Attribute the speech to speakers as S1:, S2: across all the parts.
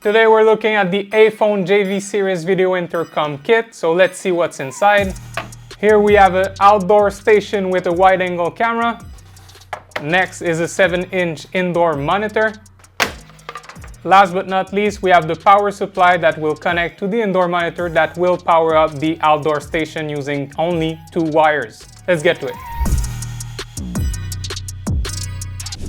S1: Today we're looking at the Aiphone JV Series video intercom kit, so let's see what's inside. Here we have an outdoor station with a wide-angle camera. Next is a 7-inch indoor monitor. Last but not least, we have the power supply that will connect to the indoor monitor that will power up the outdoor station using only 2 wires. Let's get to it.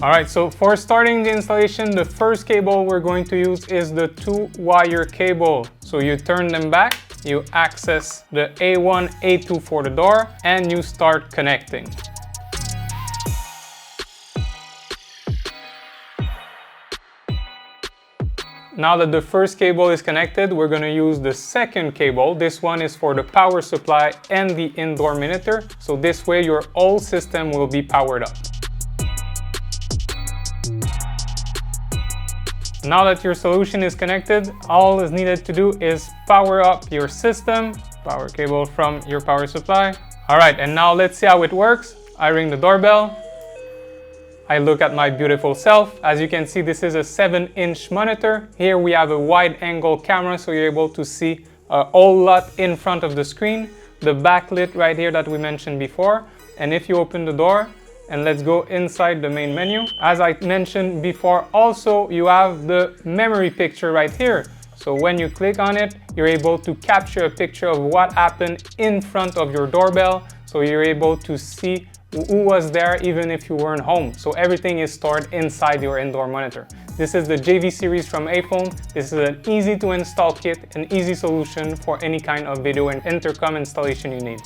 S1: Alright, so for starting the installation, the first cable we're going to use is the 2-wire cable. So you turn them back, you access the A1, A2 for the door, and you start connecting. Now that the first cable is connected, we're going to use the second cable. This one is for the power supply and the indoor monitor. So this way your whole system will be powered up. Now that your solution is connected, all is needed to do is power up your system. Power cable from your power supply. Alright, and now let's see how it works. I ring the doorbell. I look at my beautiful self. As you can see, this is a 7-inch monitor. Here we have a wide-angle camera, so you're able to see a whole lot in front of the screen. The backlit right here that we mentioned before. And if you open the door, and let's go inside the main menu. As I mentioned before, also you have the memory picture right here. So when you click on it, you're able to capture a picture of what happened in front of your doorbell. So you're able to see who was there even if you weren't home. So everything is stored inside your indoor monitor. This is the JV series from Aiphone. This is an easy to install kit, an easy solution for any kind of video and intercom installation you need.